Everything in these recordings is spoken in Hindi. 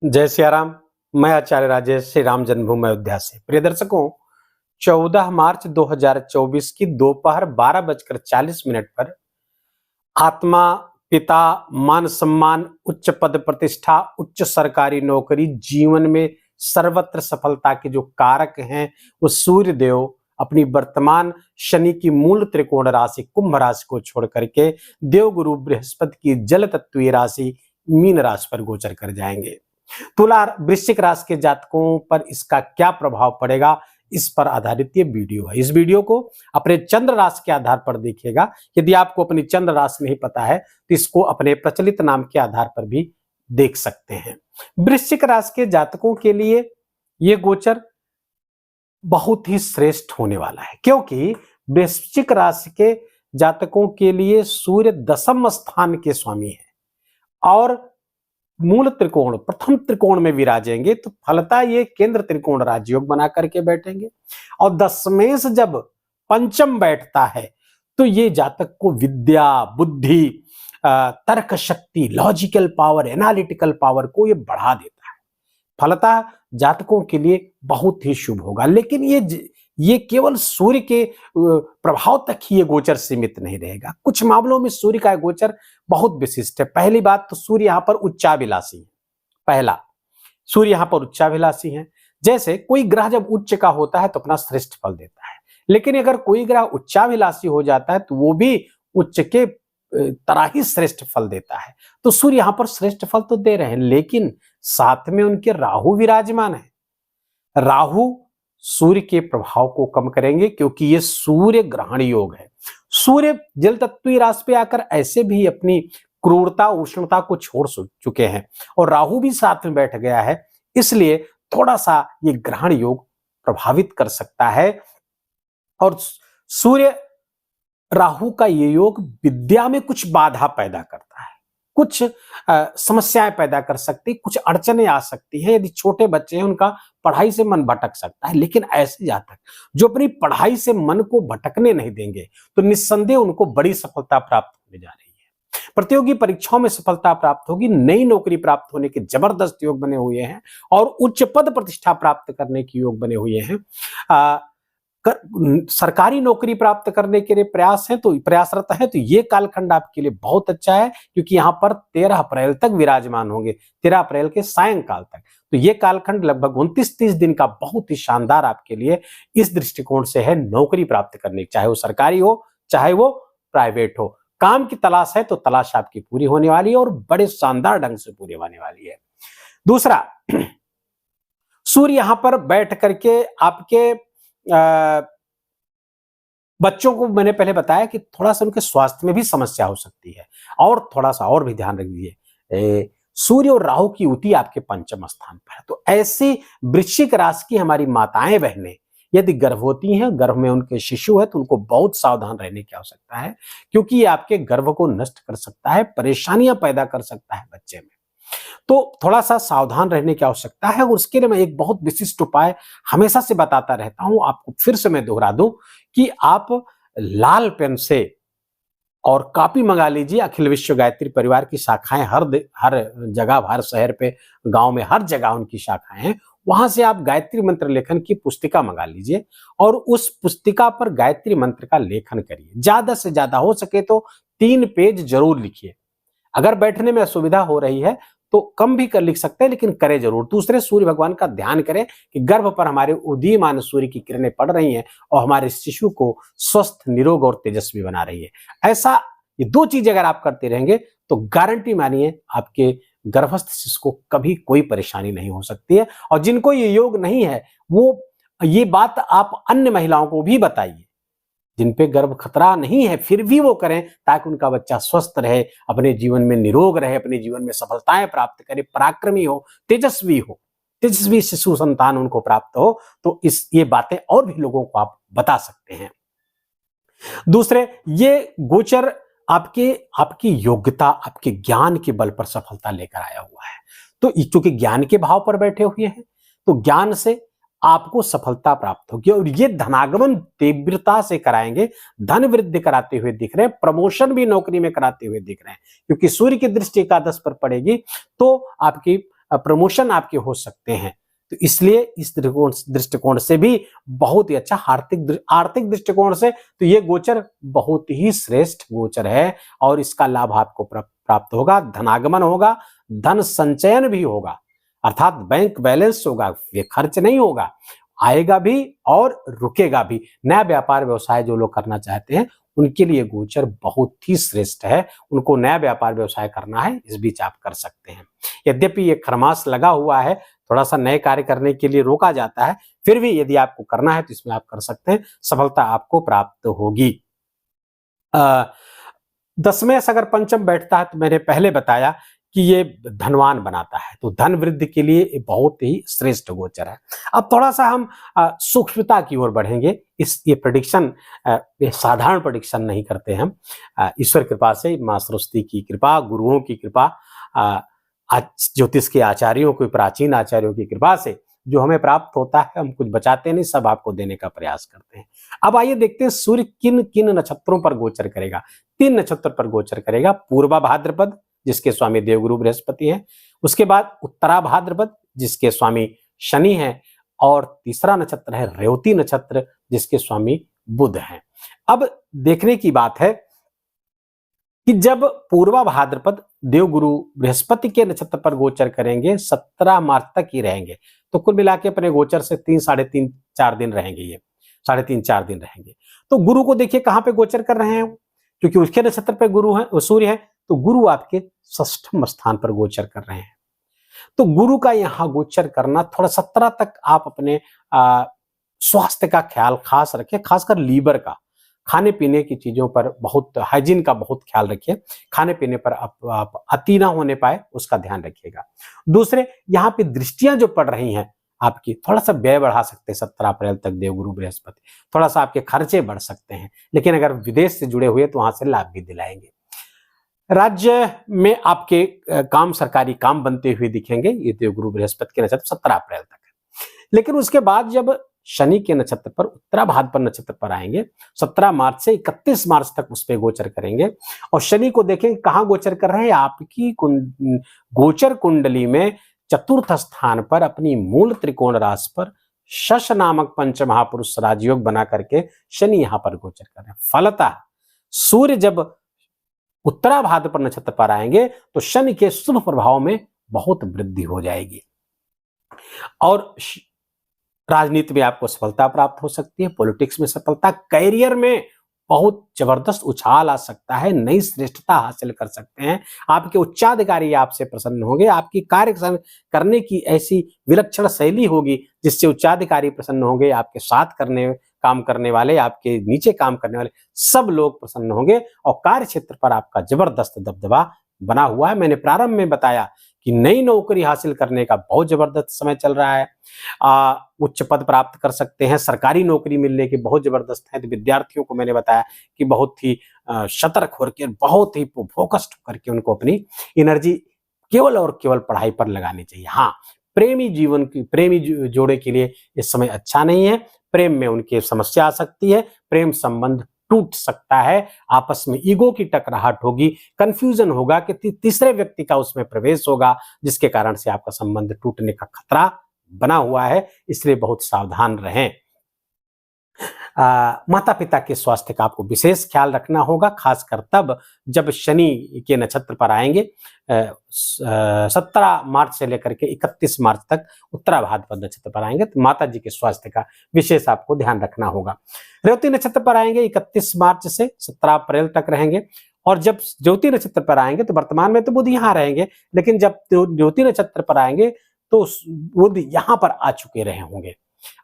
जय सिया राम। मैं आचार्य राजेश श्री राम जन्मभूमि अयोध्या से। प्रिय दर्शकों, 14 मार्च 2024 की दोपहर 12:40 पर आत्मा, पिता, मान सम्मान, उच्च पद प्रतिष्ठा, उच्च सरकारी नौकरी, जीवन में सर्वत्र सफलता के जो कारक हैं वो सूर्य देव अपनी वर्तमान शनि की मूल त्रिकोण राशि कुंभ राशि को छोड़ करके देवगुरु बृहस्पति की जल तत्वीय राशि मीन राशि पर गोचर कर जाएंगे। तुला वृश्चिक राशि के जातकों पर इसका क्या प्रभाव पड़ेगा, इस पर आधारित ये वीडियो है। इस वीडियो को अपने चंद्र राशि के आधार पर देखिएगा। यदि आपको अपनी चंद्र राशि नहीं पता है तो इसको अपने प्रचलित नाम के आधार पर भी देख सकते हैं। वृश्चिक राशि के जातकों के लिए ये गोचर बहुत ही श्रेष्ठ होने वाला है, क्योंकि वृश्चिक राशि के जातकों के लिए सूर्य दशम स्थान के स्वामी है और मूल त्रिकोण प्रथम त्रिकोण में विराजेंगे, तो फलता ये केंद्र त्रिकोण राजयोग बना करके बैठेंगे। और दशमेश जब पंचम बैठता है तो ये जातक को विद्या, बुद्धि, तर्क शक्ति, लॉजिकल पावर, एनालिटिकल पावर को ये बढ़ा देता है। फलता जातकों के लिए बहुत ही शुभ होगा। लेकिन ये केवल सूर्य के प्रभाव तक ही ये गोचर सीमित नहीं रहेगा। कुछ मामलों में सूर्य का गोचर बहुत विशिष्ट है। पहली बात तो सूर्य यहाँ पर उच्चाभिलाषी है। पहला, सूर्य यहाँ पर उच्चाभिलाषी है। जैसे कोई ग्रह जब उच्च का होता है तो अपना श्रेष्ठ फल देता है, लेकिन अगर कोई ग्रह उच्चाभिलाषी हो जाता है तो वो भी उच्च के तरह ही श्रेष्ठ फल देता है। तो सूर्य यहाँ पर श्रेष्ठ फल तो दे रहे हैं, लेकिन साथ में उनके राहु विराजमान है। राहु सूर्य के प्रभाव को कम करेंगे, क्योंकि ये सूर्य ग्रहण योग है। सूर्य जल तत्वीय राशि पे आकर ऐसे भी अपनी क्रूरता, उष्णता को छोड़ चुके हैं और राहु भी साथ में बैठ गया है, इसलिए थोड़ा सा ये ग्रहण योग प्रभावित कर सकता है। और सूर्य राहु का ये योग विद्या में कुछ बाधा पैदा करता है, कुछ समस्याएं पैदा कर सकती, कुछ अड़चने आ सकती है। यदि छोटे बच्चे हैं उनका पढ़ाई से मन भटक सकता है, लेकिन ऐसे जातक जो अपनी पढ़ाई से मन को भटकने नहीं देंगे तो निस्संदेह उनको बड़ी सफलता प्राप्त होने जा रही है। प्रतियोगी परीक्षाओं में सफलता प्राप्त होगी, नई नौकरी प्राप्त होने के जबरदस्त योग बने हुए हैं और उच्च पद प्रतिष्ठा प्राप्त करने के योग बने हुए हैं। सरकारी नौकरी प्राप्त करने के लिए प्रयासरत है तो ये कालखंड आपके लिए बहुत अच्छा है, क्योंकि यहाँ पर 13 अप्रैल तक विराजमान होंगे, 13 अप्रैल के सायंकाल तक। तो ये कालखंड लगभग 29-30 दिन का बहुत ही शानदार आपके लिए इस दृष्टिकोण से है नौकरी प्राप्त करने की, चाहे वो सरकारी हो चाहे वो प्राइवेट हो। काम की तलाश है तो तलाश आपकी पूरी होने वाली है और बड़े शानदार ढंग से पूरी होने वाली है। दूसरा, सूर्य यहां पर बैठ करके आपके बच्चों को मैंने पहले बताया कि थोड़ा सा उनके स्वास्थ्य में भी समस्या हो सकती है, और थोड़ा सा और भी ध्यान रखिए। सूर्य और राहु की युति आपके पंचम स्थान पर है, तो ऐसी वृश्चिक राशि की हमारी माताएं बहनें यदि गर्भवती हैं, गर्भ में उनके शिशु है, तो उनको बहुत सावधान रहने की आवश्यकता है, क्योंकि ये आपके गर्भ को नष्ट कर सकता है, परेशानियां पैदा कर सकता है बच्चे में। तो थोड़ा सा सावधान रहने की आवश्यकता है। और उसके लिए मैं एक बहुत विशिष्ट उपाय हमेशा से बताता रहता हूं, आपको फिर से मैं दोहरा दूं कि आप लाल पेन से और कॉपी मंगा लीजिए। अखिल विश्व गायत्री परिवार की शाखाएं हर जगह, हर शहर पे, गांव में हर जगह उनकी शाखाएं हैं। वहां से आप गायत्री मंत्र लेखन की पुस्तिका मंगा लीजिए और उस पुस्तिका पर गायत्री मंत्र का लेखन करिए। ज्यादा से ज्यादा हो सके तो 3 पेज जरूर लिखिए। अगर बैठने में असुविधा हो रही है तो कम भी कर लिख सकते हैं, लेकिन करें जरूर। दूसरे, सूर्य भगवान का ध्यान करें कि गर्भ पर हमारे उदीयमान सूर्य की किरणें पड़ रही हैं और हमारे शिशु को स्वस्थ, निरोग और तेजस्वी बना रही है। ऐसा ये 2 चीज अगर आप करते रहेंगे तो गारंटी मानिए आपके गर्भस्थ शिशु को कभी कोई परेशानी नहीं हो सकती है। और जिनको ये योग नहीं है वो ये बात आप अन्य महिलाओं को भी बताइए, जिन पे गर्भ खतरा नहीं है फिर भी वो करें, ताकि उनका बच्चा स्वस्थ रहे, अपने जीवन में निरोग रहे, अपने जीवन में सफलताएं प्राप्त करे, पराक्रमी हो, तेजस्वी शिशु संतान उनको प्राप्त हो। तो ये बातें और भी लोगों को आप बता सकते हैं। दूसरे, ये गोचर आपकी योग्यता, आपके ज्ञान के बल पर सफलता लेकर आया हुआ है। तो क्योंकि ज्ञान के भाव पर बैठे हुए हैं तो ज्ञान से आपको सफलता प्राप्त होगी और ये धनागमन तीव्रता से कराएंगे, धन वृद्धि कराते हुए दिख रहे हैं, प्रमोशन भी नौकरी में कराते हुए दिख रहे हैं, क्योंकि सूर्य की दृष्टि एकादश पर पड़ेगी तो आपकी प्रमोशन आपके हो सकते हैं। तो इसलिए इस दृष्टिकोण से भी बहुत ही अच्छा, आर्थिक दृष्टिकोण से तो ये गोचर बहुत ही श्रेष्ठ गोचर है और इसका लाभ आपको प्राप्त होगा, धनागमन होगा, धन संचयन भी होगा, अर्थात बैंक बैलेंस होगा, ये खर्च नहीं होगा, आएगा भी और रुकेगा भी। नया व्यापार व्यवसाय जो लोग करना चाहते हैं उनके लिए गोचर बहुत ही श्रेष्ठ है, उनको नया व्यापार व्यवसाय करना है, इस बीच आप कर सकते हैं। यद्यपि ये खरमास लगा हुआ है, थोड़ा सा नए कार्य करने के लिए रोका जाता है, फिर भी यदि आपको करना है तो इसमें आप कर सकते हैं, सफलता आपको प्राप्त होगी। 10वें से अगर पंचम बैठता है तो मैंने पहले बताया कि ये धनवान बनाता है, तो धन वृद्धि के लिए ये बहुत ही श्रेष्ठ गोचर है। अब थोड़ा सा हम सूक्ष्मता की ओर बढ़ेंगे। ये प्रेडिक्शन ये साधारण प्रेडिक्शन नहीं करते हम, ईश्वर कृपा से, मां सरस्वती की कृपा, गुरुओं की कृपा, ज्योतिष के आचार्यों की, प्राचीन आचार्यों की कृपा से जो हमें प्राप्त होता है, हम कुछ बचाते नहीं, सब आपको देने का प्रयास करते हैं। अब आइए देखते हैं सूर्य किन किन नक्षत्रों पर गोचर करेगा। 3 नक्षत्र पर गोचर करेगा, पूर्वा भाद्रपद जिसके स्वामी देवगुरु बृहस्पति हैं, उसके बाद उत्तरा भाद्रपद जिसके स्वामी शनि हैं, और तीसरा नक्षत्र है रेवती नक्षत्र जिसके स्वामी बुध हैं। अब देखने की बात है कि जब पूर्वा भाद्रपद देवगुरु बृहस्पति के नक्षत्र पर गोचर करेंगे, 17 मार्च तक ही रहेंगे, तो कुल मिला के अपने गोचर से 3, साढ़े 3, 4 दिन रहेंगे, ये 3.5, 4 दिन रहेंगे। तो गुरु को देखिए कहां पे गोचर कर रहे हैं, क्योंकि उसके नक्षत्र पे गुरु है, सूर्य है, तो गुरु आपके 6ठम स्थान पर गोचर कर रहे हैं। तो गुरु का यहां गोचर करना, थोड़ा 17 तक आप अपने स्वास्थ्य का ख्याल खास रखें, खासकर लीवर का, खाने पीने की चीजों पर बहुत, हाइजीन का बहुत ख्याल रखिए, खाने पीने पर आप अति ना होने पाए उसका ध्यान रखिएगा। दूसरे, यहाँ पे दृष्टियां जो पड़ रही हैं आपकी, थोड़ा सा व्यय बढ़ा सकते हैं 17 अप्रैल तक देवगुरु बृहस्पति, थोड़ा सा आपके खर्चे बढ़ सकते हैं, लेकिन अगर विदेश से जुड़े हुए तो वहां से लाभ भी दिलाएंगे। राज्य में आपके काम, सरकारी काम बनते हुए दिखेंगे, ये देवगुरु बृहस्पति के नक्षत्र 17 अप्रैल तक है। लेकिन उसके बाद जब शनि के नक्षत्र पर, उत्तरा भाद्रपद नक्षत्र पर आएंगे, 17 मार्च से 31 मार्च तक उस पर गोचर करेंगे, और शनि को देखें कहां गोचर कर रहे हैं, आपकी गोचर कुंडली में चतुर्थ स्थान पर, अपनी मूल त्रिकोण राशि पर शश नामक पंच महापुरुष राजयोग बना करके शनि यहां पर गोचर कर रहे हैं। फलतः सूर्य जब उत्तरा भाद्रपद नक्षत्र पर आएंगे तो शनि के शुभ प्रभाव में बहुत वृद्धि हो जाएगी, और राजनीति में आपको सफलता प्राप्त हो सकती है, पॉलिटिक्स में सफलता, कैरियर में बहुत जबरदस्त उछाल आ सकता है, नई श्रेष्ठता हासिल कर सकते हैं, आपके उच्चाधिकारी आपसे प्रसन्न होंगे, आपकी कार्य करने की ऐसी विलक्षण शैली होगी जिससे उच्चाधिकारी प्रसन्न होंगे, आपके साथ काम करने वाले, आपके नीचे काम करने वाले सब लोग प्रसन्न होंगे, और कार्य क्षेत्र पर आपका जबरदस्त दबदबा बना हुआ है। मैंने प्रारंभ में बताया कि नई नौकरी हासिल करने का बहुत जबरदस्त समय चल रहा है, उच्च पद प्राप्त कर सकते हैं, सरकारी नौकरी मिलने के बहुत जबरदस्त है। तो विद्यार्थियों को मैंने बताया कि बहुत ही सतर्क होकर, बहुत ही फोकस्ड करके उनको अपनी एनर्जी केवल और केवल पढ़ाई पर लगानी चाहिए। हाँ, प्रेमी जोड़े के लिए इस समय अच्छा नहीं है, प्रेम में उनकी समस्या आ सकती है, प्रेम संबंध टूट सकता है, आपस में ईगो की टकराहट होगी, कंफ्यूजन होगा कि तीसरे व्यक्ति का उसमें प्रवेश होगा, जिसके कारण से आपका संबंध टूटने का खतरा बना हुआ है, इसलिए बहुत सावधान रहें। माता पिता के स्वास्थ्य का आपको विशेष ख्याल रखना होगा, खासकर तब जब शनि के नक्षत्र पर आएंगे। 17 मार्च से लेकर के 31 मार्च तक उत्तरा भाद्रपद नक्षत्र पर आएंगे, तो माता जी के स्वास्थ्य का विशेष आपको ध्यान रखना होगा। रेवती नक्षत्र पर आएंगे 31 मार्च से 17 अप्रैल तक रहेंगे, और जब ज्योति नक्षत्र पर आएंगे तो वर्तमान में तो बुध यहाँ रहेंगे, लेकिन जब ज्योति नक्षत्र पर आएंगे तो बुध यहाँ पर आ चुके रहे होंगे,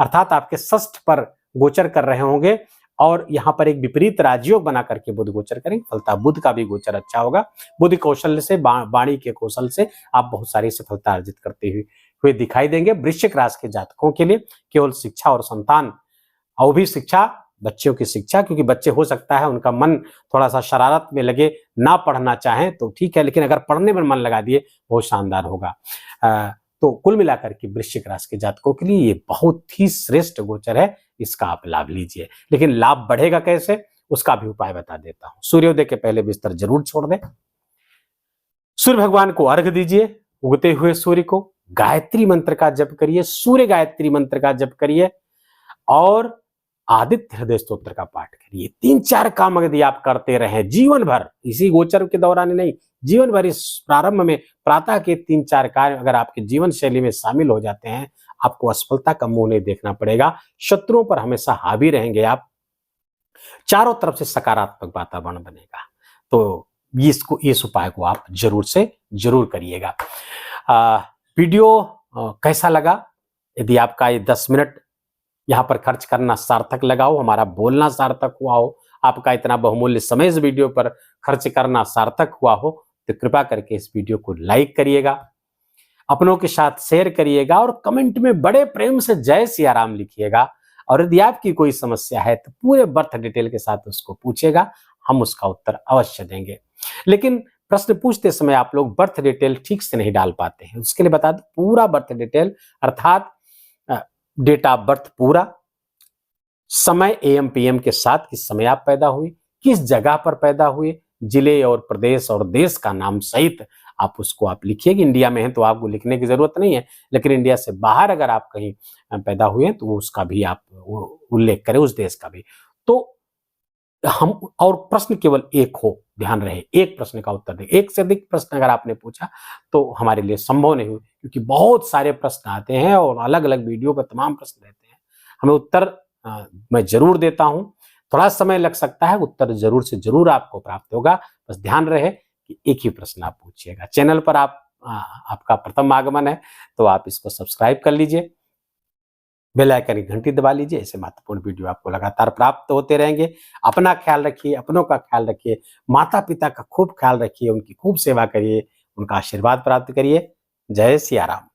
अर्थात आपके षष्ठ पर गोचर कर रहे होंगे, और यहाँ पर एक विपरीत राजयोग बना करके बुध गोचर करेंगे। फलता बुध का भी गोचर अच्छा होगा। बुध कौशल से, वाणी के कौशल से आप बहुत सारी सफलता अर्जित करते हुए दिखाई देंगे। वृश्चिक राशि के जातकों के लिए केवल शिक्षा और संतान, और भी शिक्षा, बच्चों की शिक्षा, क्योंकि बच्चे हो सकता है उनका मन थोड़ा सा शरारत में लगे, ना पढ़ना चाहें तो ठीक है, लेकिन अगर पढ़ने में मन लगा दिए बहुत शानदार होगा। तो कुल मिलाकर के वृश्चिक राशि के जातकों के लिए ये बहुत ही श्रेष्ठ गोचर है, इसका आप लाभ लीजिए। लेकिन लाभ बढ़ेगा कैसे, उसका भी उपाय बता देता हूं। सूर्योदय के पहले बिस्तर जरूर छोड़ दें, सूर्य भगवान को अर्घ दीजिए, उगते हुए सूर्य को, गायत्री मंत्र का जप करिए, सूर्य गायत्री मंत्र का जप करिए और आदित्य हृदय स्तोत्र का पाठ करिए। 3-4 काम यदि आप करते रहें जीवन भर, इसी गोचर के दौरान नहीं, जीवन भर इस प्रारंभ में प्रातः के 3-4 कार्य अगर आपके जीवन शैली में शामिल हो जाते हैं, आपको असफलता का मुंह नहीं देखना पड़ेगा। शत्रुओं पर हमेशा हावी रहेंगे आप, चारों तरफ से सकारात्मक वातावरण बनेगा। तो इस उपाय को आप जरूर से जरूर करिएगा। वीडियो कैसा लगा? यदि आपका ये 10 मिनट यहाँ पर खर्च करना सार्थक लगा हो, हमारा बोलना सार्थक हुआ हो, आपका इतना बहुमूल्य समय इस वीडियो पर खर्च करना सार्थक हुआ हो, तो कृपया करके इस वीडियो को लाइक करिएगा, अपनों के साथ शेयर करिएगा और कमेंट में बड़े प्रेम से जय सिया राम लिखिएगा। और यदि आपकी कोई समस्या है तो पूरे बर्थ डिटेल के साथ उसको पूछेगा, हम उसका उत्तर अवश्य देंगे। लेकिन प्रश्न पूछते समय आप लोग बर्थ डिटेल ठीक से नहीं डाल पाते हैं, उसके लिए बता दो पूरा बर्थ डिटेल अर्थात डेट ऑफ बर्थ पूरा, समय AM PM के साथ किस समय आप पैदा हुए, किस जगह पर पैदा हुए, जिले और प्रदेश और देश का नाम सहित आप उसको आप लिखिएगा। इंडिया में है तो आपको लिखने की जरूरत नहीं है, लेकिन इंडिया से बाहर अगर आप कहीं पैदा हुए हैं तो उसका भी आप उल्लेख करें, उस देश का भी। तो हम और प्रश्न केवल एक हो, ध्यान रहे, एक प्रश्न का उत्तर दें। एक से अधिक प्रश्न अगर आपने पूछा तो हमारे लिए संभव नहीं हुई, क्योंकि बहुत सारे प्रश्न आते हैं और अलग अलग वीडियो पर तमाम प्रश्न रहते हैं। हमें उत्तर मैं जरूर देता हूं, थोड़ा समय लग सकता है, उत्तर जरूर से जरूर आपको प्राप्त होगा। बस ध्यान रहे कि एक ही प्रश्न आप पूछिएगा। चैनल पर आपका प्रथम आगमन है तो आप इसको सब्सक्राइब कर लीजिए, बेल आइकन की घंटी दबा लीजिए। ऐसे महत्वपूर्ण वीडियो आपको लगातार प्राप्त होते रहेंगे। अपना ख्याल रखिए, अपनों का ख्याल रखिए, माता पिता का खूब ख्याल रखिए, उनकी खूब सेवा करिए, उनका आशीर्वाद प्राप्त करिए। जय सिया राम।